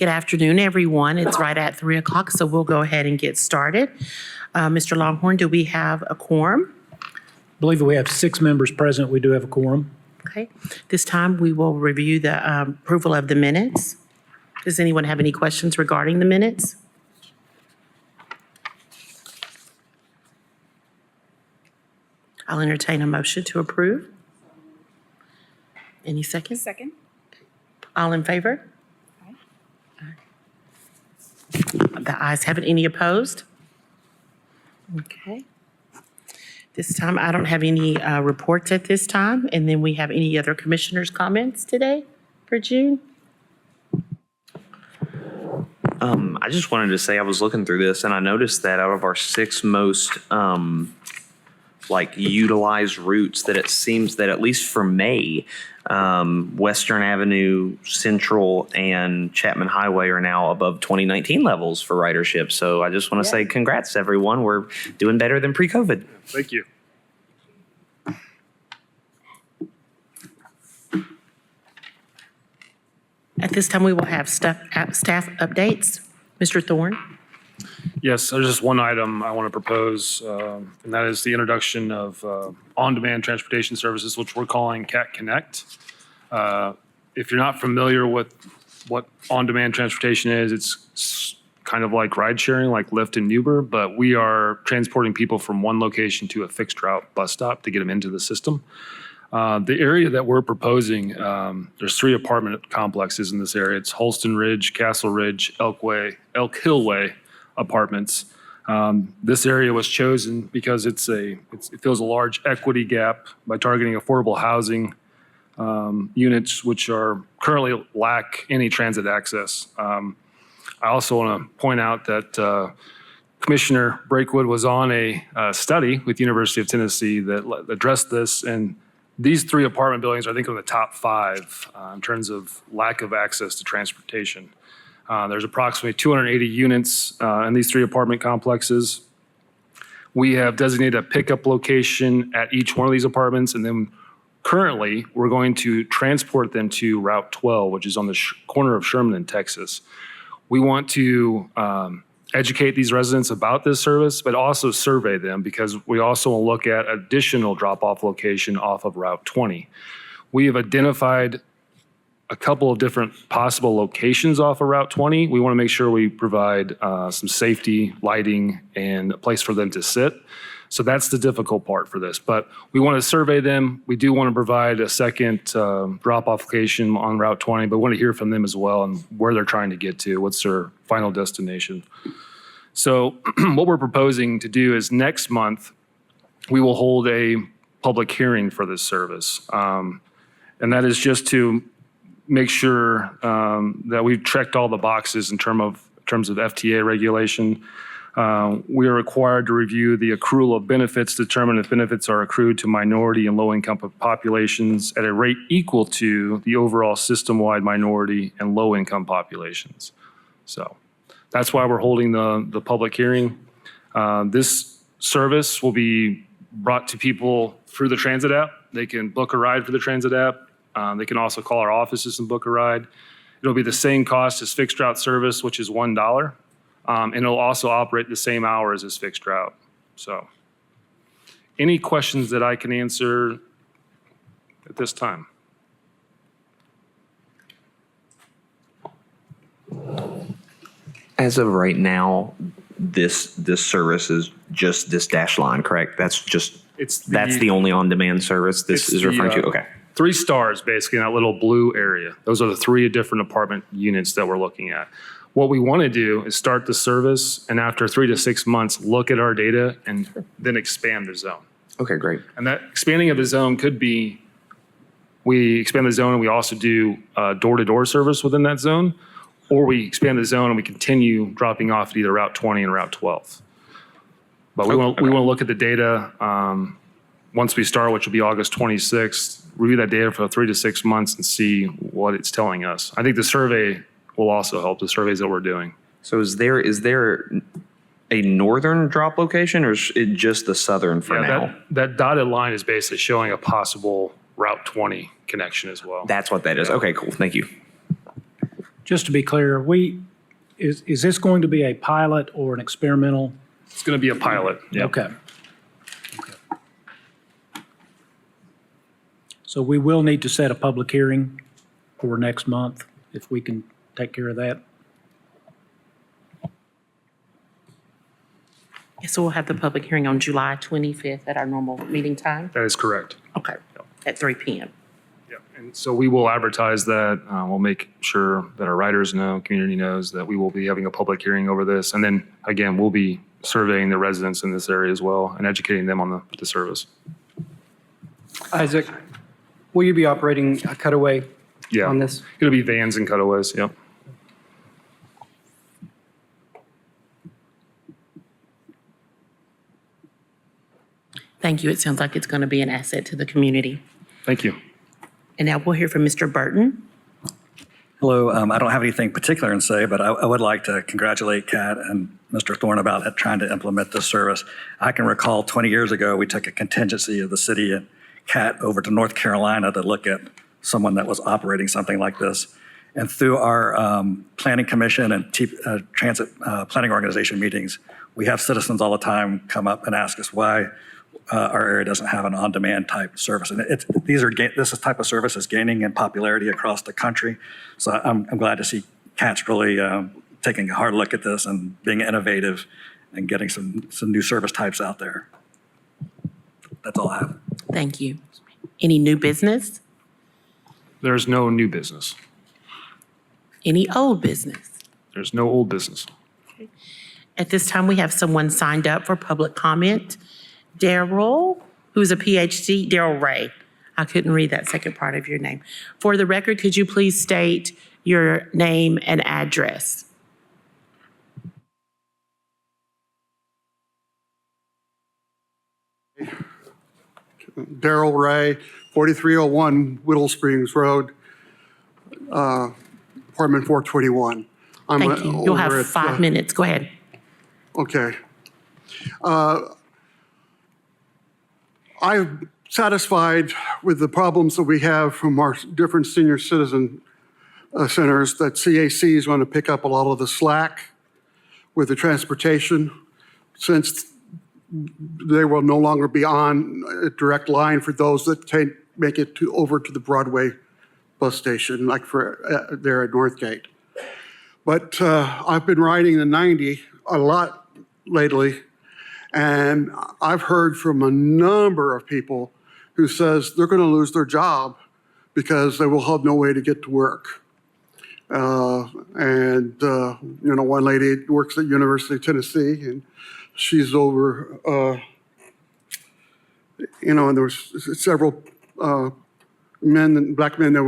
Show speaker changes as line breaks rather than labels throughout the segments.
Good afternoon, everyone. It's right at 3 o'clock, so we'll go ahead and get started. Mr. Longhorn, do we have a quorum?
I believe that we have 6 members present. We do have a quorum.
Okay. This time, we will review the approval of the minutes. Does anyone have any questions regarding the minutes? I'll entertain a motion to approve. Any second?
Second.
All in favor? The ayes have it. Any opposed? Okay. This time, I don't have any reports at this time. And then we have any other commissioners' comments today for June?
I just wanted to say I was looking through this and I noticed that out of our 6 most utilized routes, that it seems that at least for May, Western Avenue, Central, and Chapman Highway are now above 2019 levels for ridership. So I just want to say congrats, everyone. We're doing better than pre-COVID.
Thank you.
At this time, we will have staff updates. Mr. Thorne?
Yes, there's just one item I want to propose, and that is the introduction of on-demand transportation services, which we're calling Kta Connect. If you're not familiar with what on-demand transportation is, it's kind of like ride sharing, like Lyft and Uber, but we are transporting people from one location to a fixed route bus stop to get them into the system. The area that we're proposing, there's 3 apartment complexes in this area. It's Holston Ridge, Castle Ridge, Elk Hill Way apartments. This area was chosen because it fills a large equity gap by targeting affordable housing units which are currently lack any transit access. I also want to point out that Commissioner Brakewood was on a study with the University of Tennessee that addressed this, and these 3 apartment buildings are, I think, in the top 5 in terms of lack of access to transportation. There's approximately 280 units in these 3 apartment complexes. We have designated a pickup location at each one of these apartments, and then currently we're going to transport them to Route 12, which is on the corner of Sherman and Texas. We want to educate these residents about this service, but also survey them because we also will look at additional drop-off location off of Route 20. We have identified a couple of different possible locations off of Route 20. We want to make sure we provide some safety, lighting, and a place for them to sit. So that's the difficult part for this. But we want to survey them. We do want to provide a second drop-off location on Route 20, but we want to hear from them as well and where they're trying to get to, what's their final destination. So what we're proposing to do is next month, we will hold a public hearing for this service. And that is just to make sure that we've checked all the boxes in terms of FTA regulation. We are required to review the accrual of benefits, determine if benefits are accrued to minority and low-income populations at a rate equal to the overall system-wide minority and low-income populations. So that's why we're holding the public hearing. This service will be brought to people through the transit app. They can book a ride for the transit app. They can also call our offices and book a ride. It'll be the same cost as fixed route service, which is $1. And it'll also operate the same hours as fixed route. So any questions that I can answer at this time?
As of right now, this service is just this dash line, correct? That's the only on-demand service this is referring to? Okay.
3 stars, basically, in that little blue area. Those are the 3 different apartment units that we're looking at. What we want to do is start the service, and after 3 to 6 months, look at our data and then expand the zone.
Okay, great.
And that expanding of the zone could be, we expand the zone and we also do door-to-door service within that zone, or we expand the zone and we continue dropping off at either Route 20 and Route 12. But we want to look at the data once we start, which will be August 26th, review that data for 3 to 6 months and see what it's telling us. I think the survey will also help, the surveys that we're doing.
So is there a northern drop location, or is it just the southern for now?
That dotted line is basically showing a possible Route 20 connection as well.
That's what that is. Okay, cool. Thank you.
Just to be clear, is this going to be a pilot or an experimental?
It's going to be a pilot. Yeah.
Okay. So we will need to set a public hearing for next month, if we can take care of that.
So we'll have the public hearing on July 25th at our normal meeting time?
That is correct.
Okay, at 3 p.m.
Yeah. And so we will advertise that. We'll make sure that our riders know, community knows that we will be having a public hearing over this. And then again, we'll be surveying the residents in this area as well and educating them on the service.
Isaac, will you be operating a cutaway
Yeah.
on this?
It'll be vans and cutaways. Yep.
Thank you. It sounds like it's going to be an asset to the community.
Thank you.
And now we'll hear from Mr. Burton.
Hello. I don't have anything particular to say, but I would like to congratulate Kat and Mr. Thorne about trying to implement this service. I can recall 20 years ago, we took a contingency of the city and Kat over to North Carolina to look at someone that was operating something like this. And through our planning commission and transit planning organization meetings, we have citizens all the time come up and ask us why our area doesn't have an on-demand type service. And this type of service is gaining in popularity across the country. So I'm glad to see Kat's really taking a hard look at this and being innovative and getting some new service types out there. That's all I have.
Thank you. Any new business?
There's no new business.
Any old business?
There's no old business.
At this time, we have someone signed up for public comment. Daryl, who's a PhD, Daryl Ray. I couldn't read that second part of your name. For the record, could you please state your name and address?
Daryl Ray, 4301 Whittle Springs Road, apartment 421.
Thank you. You'll have 5 minutes. Go ahead.
Okay. I'm satisfied with the problems that we have from our different senior citizen centers that CAC is going to pick up a lot of the slack with the transportation, since they will no longer be on a direct line for those that make it over to the Broadway bus station, like for there at Northgate. But I've been riding the 90 a lot lately, and I've heard from a number of people who says they're going to lose their job because they will have no way to get to work. One lady works at University of Tennessee, and she's over, and there was several black men that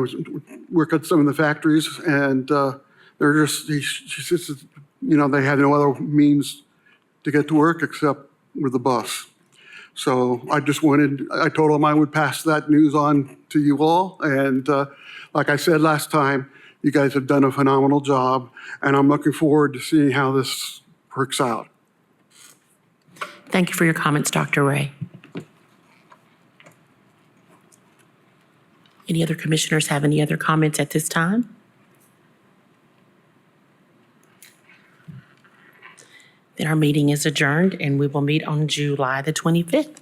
work at some of the factories, and they're just, she says, they have no other means to get to work except with the bus. So I told them I would pass that news on to you all. And like I said last time, you guys have done a phenomenal job, and I'm looking forward to seeing how this works out.
Thank you for your comments, Dr. Ray. Any other commissioners have any other comments at this time? Then our meeting is adjourned, and we will meet on July the 25th.